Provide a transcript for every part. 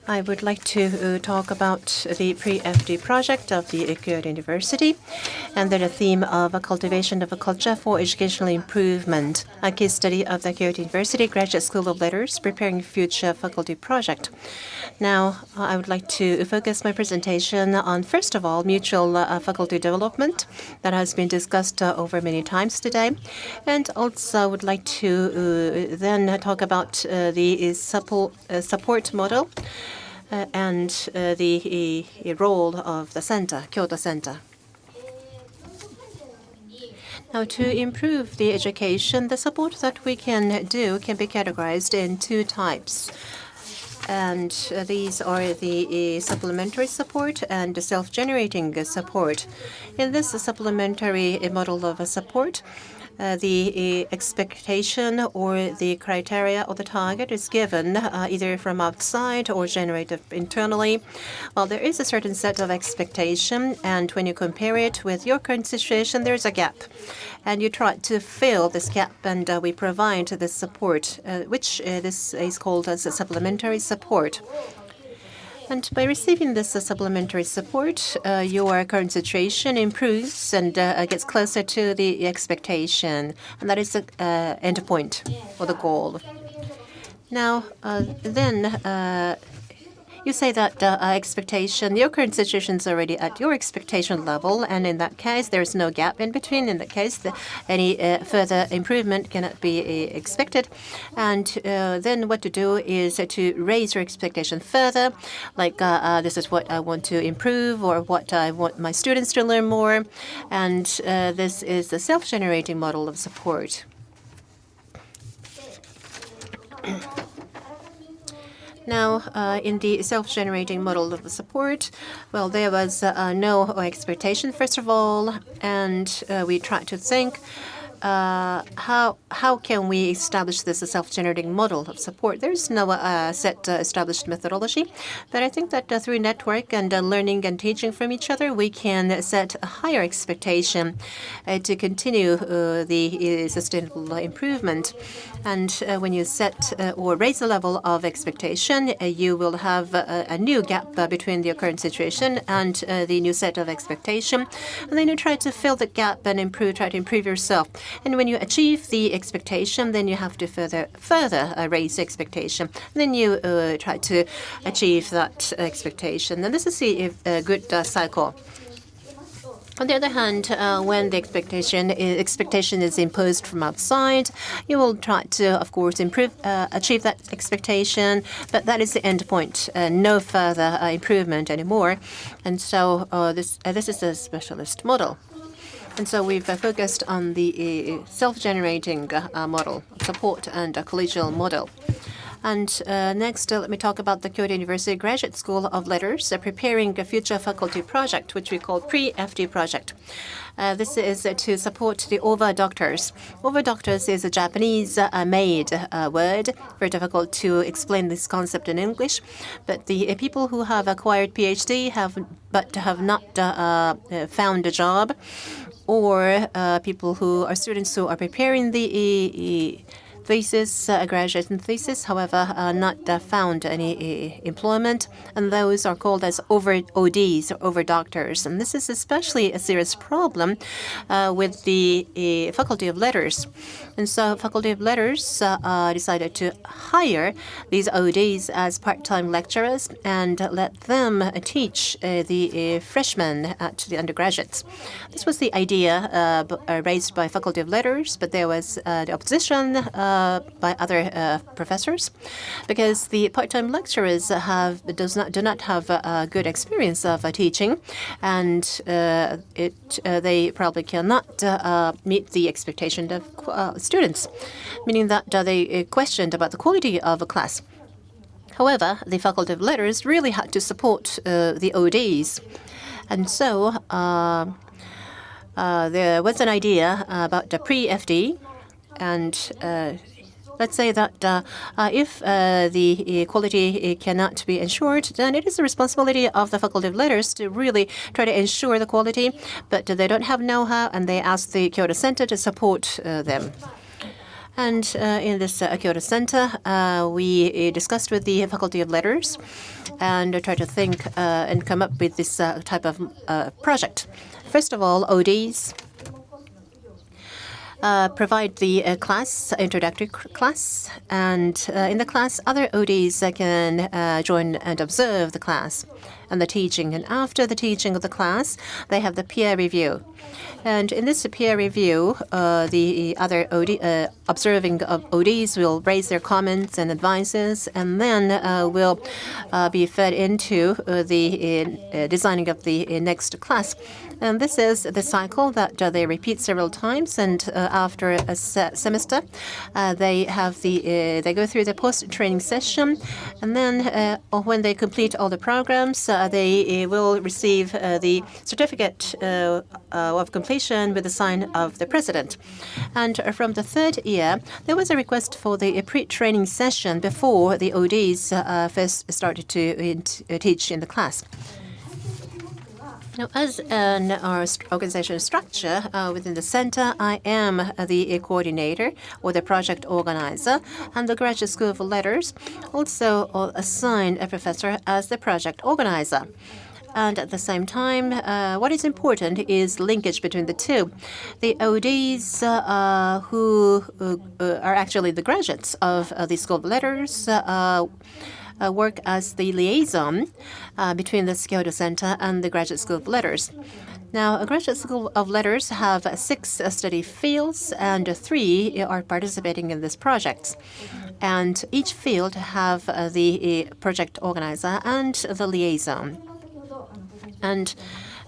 I would like to talk about the pre-FD project of the Kyoto University, and the theme of a cultivation of a culture for educational improvement, a case study of the Kyoto University Graduate School of Letters preparing future faculty project. Now, I would like to focus my presentation on, first of all, mutual faculty development that has been discussed over many times today, and also would like to then talk about the support model and the role of the center, Kyoto Center. Now, to improve the education, the support that we can do can be categorized in two types. And these are the supplementary support and the self-generating support. In this supplementary model of support, the expectation or the criteria or the target is given either from outside or generated internally. Well, there is a certain set of expectation, and when you compare it with your current situation, there's a gap. And you try to fill this gap, and we provide this support, which this is called as a supplementary support. And by receiving this supplementary support, your current situation improves and gets closer to the expectation. And that is the end point or the goal. Now, then you say that expectation, your current situation is already at your expectation level, and in that case, there's no gap in between. In that case, any further improvement cannot be expected. And then what to do is to raise your expectation further, like this is what I want to improve, or what I want my students to learn more. And this is the self-generating model of support. Now, in the self-generating model of support, well, there was no expectation, first of all, and we tried to think how can we establish this self-generating model of support? There's no set established methodology, but I think that through network and learning and teaching from each other, we can set a higher expectation to continue the sustainable improvement. And when you set or raise the level of expectation, you will have a new gap between your current situation and the new set of expectation. And then you try to fill the gap and try to improve yourself. And when you achieve the expectation, then you have to further raise the expectation. And then you try to achieve that expectation. And this is a good cycle. On the other hand, when the expectation is imposed from outside, you will try to, of course, achieve that expectation, but that is the end point. No further improvement anymore. And so this is a specialist model. And so we've focused on the self-generating model, support and collegial model. And next, let me talk about the Kyoto University Graduate School of Letters preparing a future faculty project, which we call pre-FD project. This is to support the over doctors. Over doctors is a Japanese-made word, very difficult to explain this concept in English. But the people who have acquired PhD have not found a job, or people who are students who are preparing the thesis, graduate thesis, however, not found any employment, and those are called as over ODs, or over doctors. And this is especially a serious problem with the Faculty of Letters. And so Faculty of Letters decided to hire these ODs as part-time lecturers and let them teach the freshmen at the undergraduates. This was the idea raised by Faculty of Letters, but there was the opposition by other professors, because the part-time lecturers do not have a good experience of teaching, and they probably cannot meet the expectation of students, meaning that they questioned about the quality of a class. However, the Faculty of Letters really had to support the ODs, and so there was an idea about the pre-FD, and let's say that if the quality cannot be ensured, then it is the responsibility of the Faculty of Letters to really try to ensure the quality, but they don't have know-how, and they ask the Kyoto Center to support them. And in this Kyoto Center, we discussed with the Faculty of Letters and tried to think and come up with this type of project. First of all, ODs provide the class, introductory class, and in the class, other ODs can join and observe the class and the teaching. And after the teaching of the class, they have the peer review. And in this peer review, the other observing ODs will raise their comments and advices, and then will be fed into the designing of the next class. And this is the cycle that they repeat several times. And after a semester, they go through the post-training session, and then when they complete all the programs, they will receive the certificate of completion with the sign of the president. And from the third year, there was a request for the pre-training session before the ODs first started to teach in the class. Now, as an organization structure within the center, I am the coordinator or the project organizer, and the Graduate School of Letters also assign a professor as the project organizer. And at the same time, what is important is linkage between the two. The ODs who are actually the graduates of the School of Letters work as the liaison between the Kyoto Center and the Graduate School of Letters. Now, a Graduate School of Letters have 6 study fields, and 3 are participating in this project. And each field have the project organizer and the liaison. And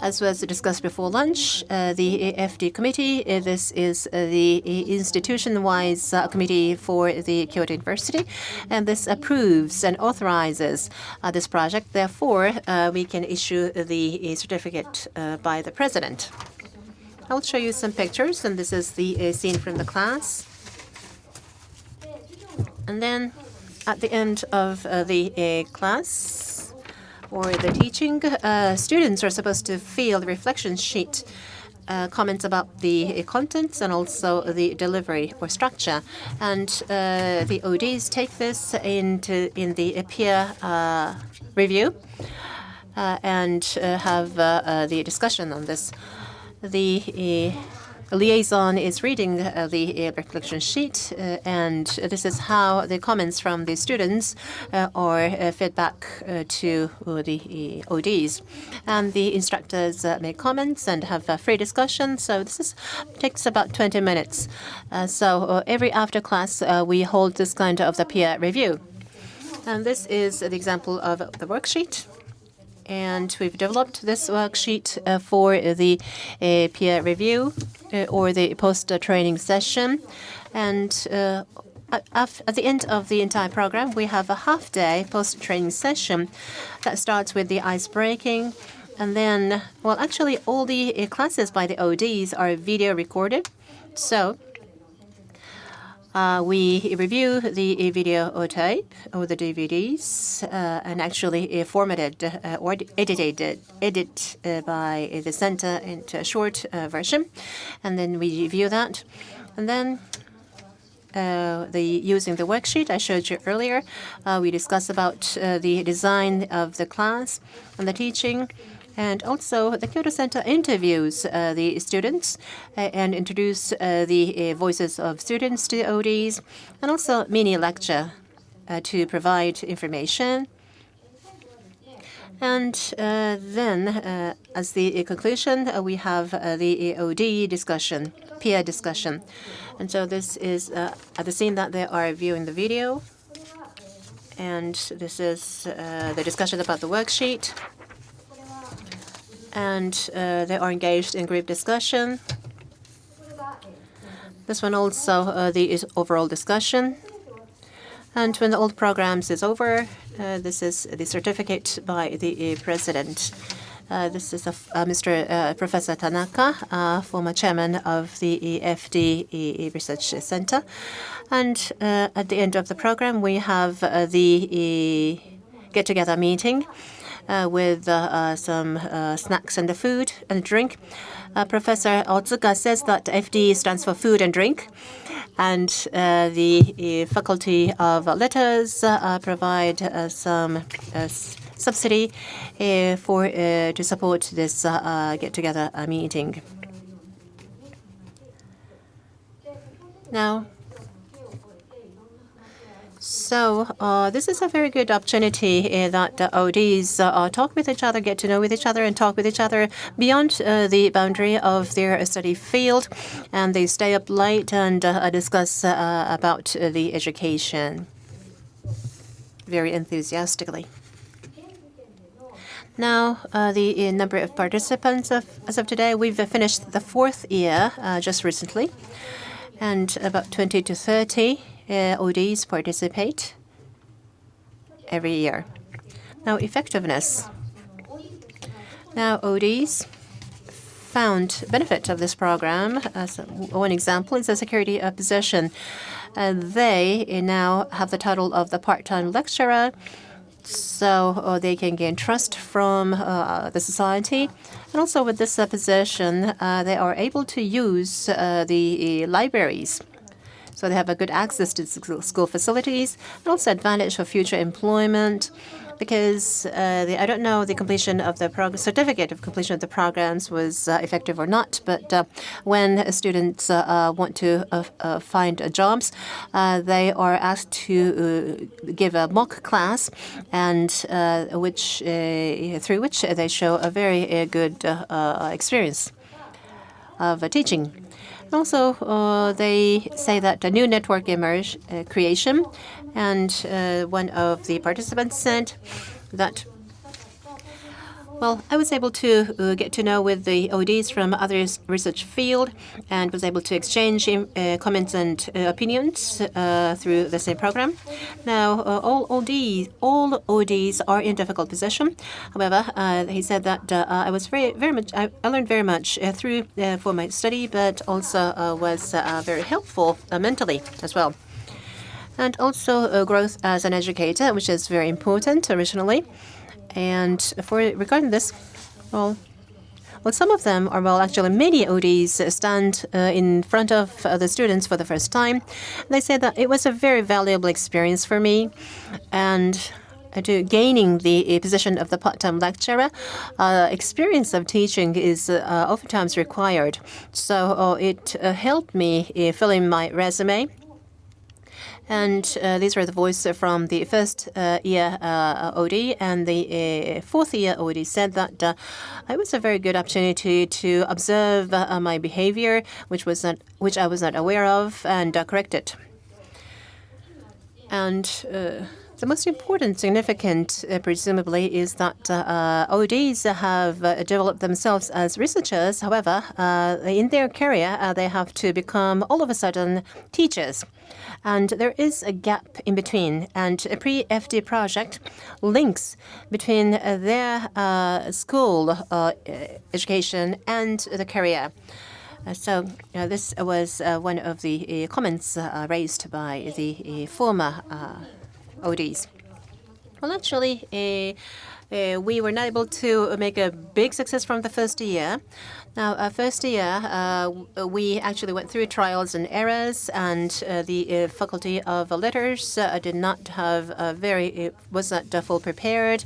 as was discussed before lunch, the FD committee, this is the institution-wise committee for the Kyoto University, and this approves and authorizes this project. Therefore, we can issue the certificate by the president. I'll show you some pictures, and this is the scene from the class. And then at the end of the class, or the teaching, students are supposed to fill the reflection sheet, comments about the contents and also the delivery or structure. And the ODs take this in the peer review and have the discussion on this. The liaison is reading the reflection sheet, and this is how the comments from the students are fed back to the ODs. And the instructors make comments and have a free discussion. So this takes about 20 minutes. So every after class, we hold this kind of the peer review. And this is the example of the worksheet. And we've developed this worksheet for the peer review or the post-training session. And at the end of the entire program, we have a half-day post-training session that starts with the ice-breaking. And then, well, actually, all the classes by the ODs are video recorded. So we review the video tape or the DVDs and actually formatted or edited by the center into a short version, and then we review that. And then using the worksheet I showed you earlier, we discuss about the design of the class and the teaching. And also, the Kyoto Center interviews the students and introduce the voices of students to the ODs, and also mini lecture to provide information. And then, as the conclusion, we have the OD discussion, peer discussion. And so this is the scene that they are viewing the video. And this is the discussion about the worksheet. And they are engaged in group discussion. This one also the overall discussion. And when the old programs is over, this is the certificate by the president. This is Mr. Professor Tanaka, former chairman of the FD Research Center. And at the end of the program, we have the get-together meeting with some snacks and the food and drink. Professor Otsuka says that FD stands for food and drink. And the Faculty of Letters provide some subsidy to support this get-together meeting. Now, so this is a very good opportunity that ODs talk with each other, get to know with each other, and talk with each other beyond the boundary of their study field, and they stay up late and discuss about the education very enthusiastically. Now, the number of participants as of today, we've finished the 4th year just recently, and about 20 to 30 ODs participate every year. Now, effectiveness. Now, ODs found benefit of this program. One example is a security position. They now have the title of the part-time lecturer, so they can gain trust from the society. And also with this position, they are able to use the libraries. So they have a good access to school facilities, and also advantage for future employment, because I don't know the completion of the certificate of completion of the programs was effective or not. But when students want to find jobs, they are asked to give a mock class, and through which they show a very good experience of teaching. Also, they say that a new network creation, and one of the participants said that, well, I was able to get to know with the ODs from other research field, and was able to exchange comments and opinions through the same program. Now, all ODs are in difficult position. However, he said that I learned very much through for my study, but also was very helpful mentally as well. And also growth as an educator, which is very important originally. And regarding this, well, some of them are, actually many ODs stand in front of the students for the first time. They say that it was a very valuable experience for me, and to gaining the position of the part-time lecturer, experience of teaching is oftentimes required. So it helped me fill in my resume. And these were the voices from the first year OD, and the 4th year OD said that it was a very good opportunity to observe my behavior, which I was not aware of, and correct it. And the most important, significant, presumably, is that ODs have developed themselves as researchers. However, in their career, they have to become all of a sudden teachers. And there is a gap in between. And a pre-FD project links between their school education and the career. So this was one of the comments raised by the former ODs. Well, actually, we were not able to make a big success from the first year. Now, first year, we actually went through trials and errors, and the Faculty of Letters did not have was not full prepared,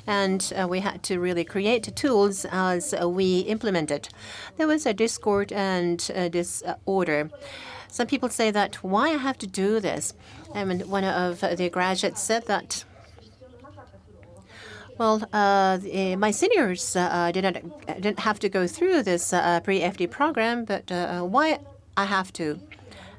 and we had to really create tools as we implemented. There was a discord and disorder. Some people say that, why I have to do this? I mean, one of the graduates said that, well, my seniors didn't have to go through this pre-FD program, but why I have to?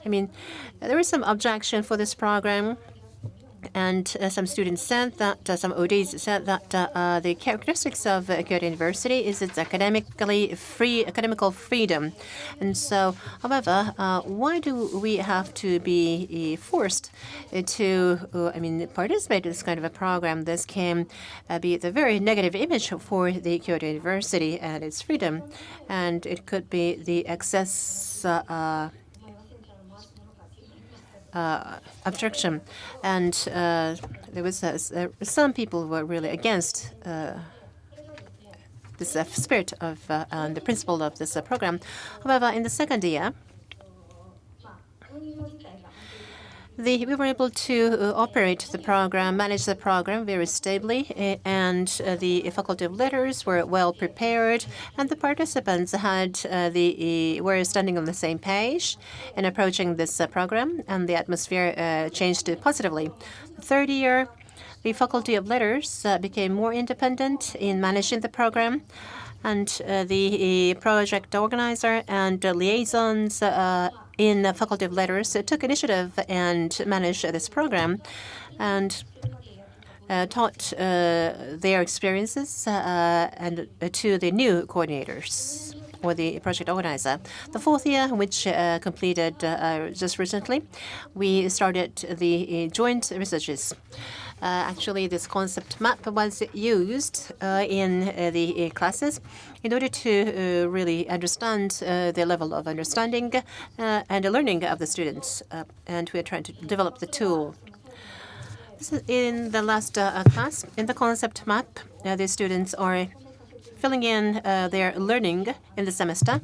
I mean, there is some objection for this program. And some students said that, some ODs said that the characteristics of Kyoto University is its academical freedom. And so, however, why do we have to be forced to, participate in this kind of a program? This can be the very negative image for the Kyoto University and its freedom. And it could be the excess objection, and there was some people who were really against this spirit of and the principle of this program. However, in the second year, We were able to operate the program, manage the program very stably, and the Faculty of Letters were well prepared, and the participants were standing on the same page in approaching this program, and the atmosphere changed positively. The third year, the Faculty of Letters became more independent in managing the program, and the project organizer and liaisons in the Faculty of Letters took initiative and managed this program and taught their experiences and to the new coordinators or the project organizer. The fourth year, which completed just recently, we started the joint researches. Actually, this concept map was used in the classes in order to really understand the level of understanding and the learning of the students. And we are trying to develop the tool. This is in the last class. In the concept map, the students are filling in their learning in the semester.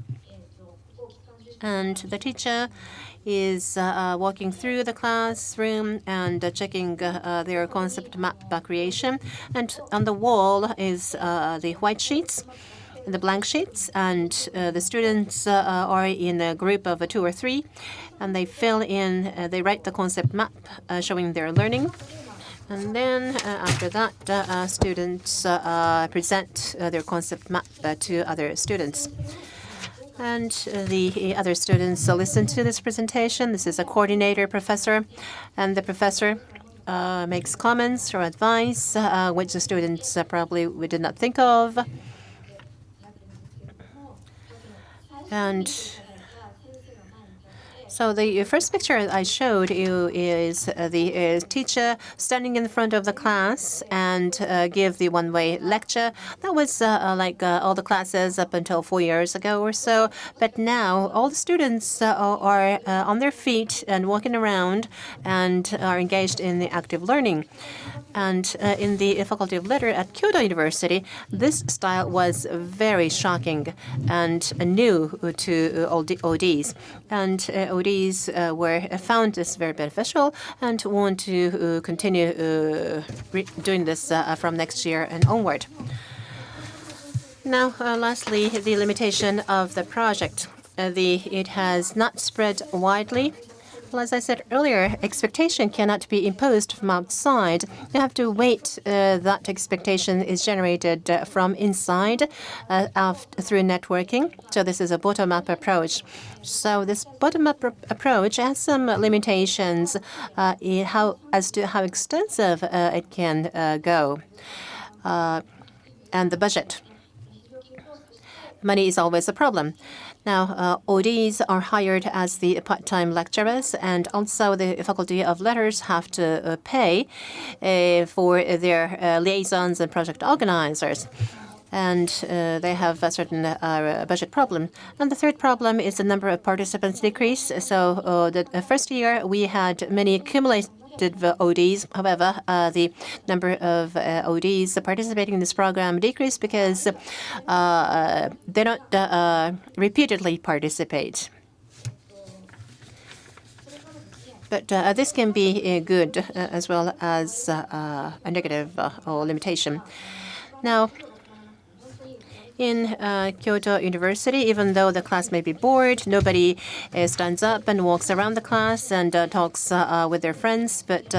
And the teacher is walking through the classroom and checking their concept map creation. And on the wall is the white sheets, the blank sheets, and the students are in a group of 2 or 3, and they fill in, they write the concept map showing their learning. And then after that, students present their concept map to other students. And the other students listen to this presentation. This is a coordinator professor, and the professor makes comments or advice, which the students probably we did not think of. And so the first picture I showed you is the teacher standing in front of the class and give the one-way lecture. That was like all the classes up until 4 years ago or so. But now all the students are on their feet and walking around and are engaged in the active learning. And in the Faculty of Letters at Kyoto University, this style was very shocking and new to ODs. And ODs were found this very beneficial and want to continue doing this from next year and onward. Now, lastly, the limitation of the project. It has not spread widely. Well, as I said earlier, expectation cannot be imposed from outside. You have to wait that expectation is generated from inside through networking. So this is a bottom-up approach. So this bottom-up approach has some limitations as to how extensive it can go, and the budget. Money is always a problem. Now, ODs are hired as the part-time lecturers, and also the Faculty of Letters have to pay for their liaisons and project organizers. And they have a certain budget problem. And the third problem is the number of participants decrease. So the first year, we had many accumulated ODs. However, the number of ODs participating in this program decreased because they don't repeatedly participate. But this can be good as well as a negative or limitation. Now, in Kyoto University, even though the class may be bored, nobody stands up and walks around the class and talks with their friends, but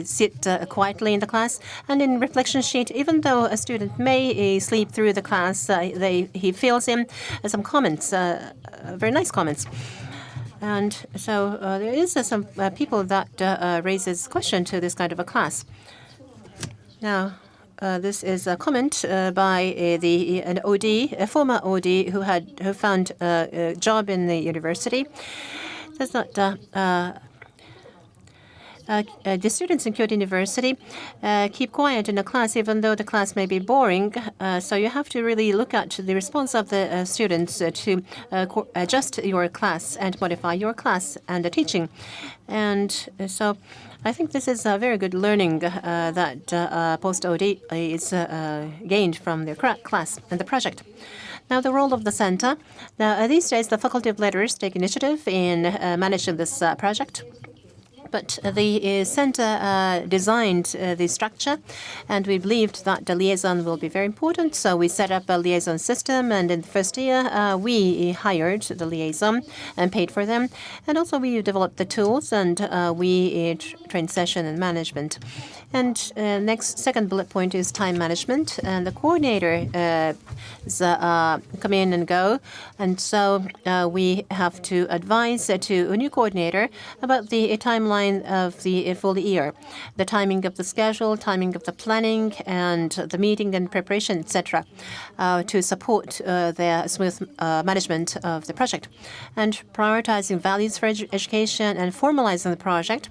sit quietly in the class. And in reflection sheet, even though a student may sleep through the class, he fills in some comments, very nice comments. And so there is some people that raises question to this kind of a class. Now, this is a comment by an OD, a former OD who found a job in the university. Says that the students in Kyoto University keep quiet in a class, even though the class may be boring. So you have to really look at the response of the students to adjust your class and modify your class and the teaching. And so I think this is a very good learning that post-OD is gained from their class and the project. Now, the role of the center. Now, these days, the Faculty of Letters take initiative in managing this project. But the center designed the structure, and we believed that the liaison will be very important. So we set up a liaison system, and in the first year, we hired the liaison and paid for them. And also we developed the tools, and we trained session and management. And second bullet point is time management. And the coordinator come in and go. And so we have to advise to a new coordinator about the timeline of the full year, the timing of the schedule, timing of the planning, and the meeting and preparation, etc., to support the smooth management of the project. And prioritizing values for education and formalizing the project.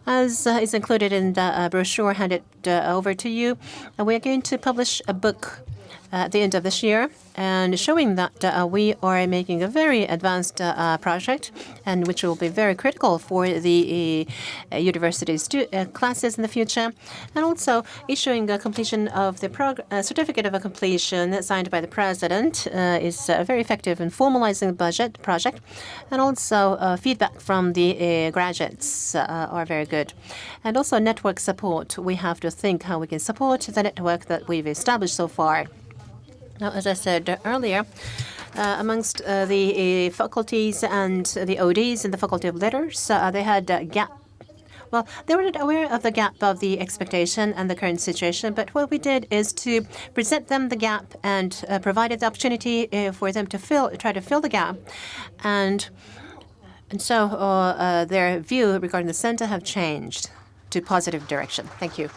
As is included in the brochure handed over to you, we are going to publish a book at the end of this year, and showing that we are making a very advanced project, and which will be very critical for the university's classes in the future, and also issuing a completion of the certificate of a completion signed by the president is very effective in formalizing the project, and also feedback from the graduates are very good. And also network support. We have to think how we can support the network that we've established so far. Now, as I said earlier, amongst the faculties and the ODs in the Faculty of Letters, they had a gap. Well, they were not aware of the gap of the expectation and the current situation, but what we did is to present them the gap and provided the opportunity for them to try to fill the gap. And so their view regarding the center have changed to positive direction. Thank you.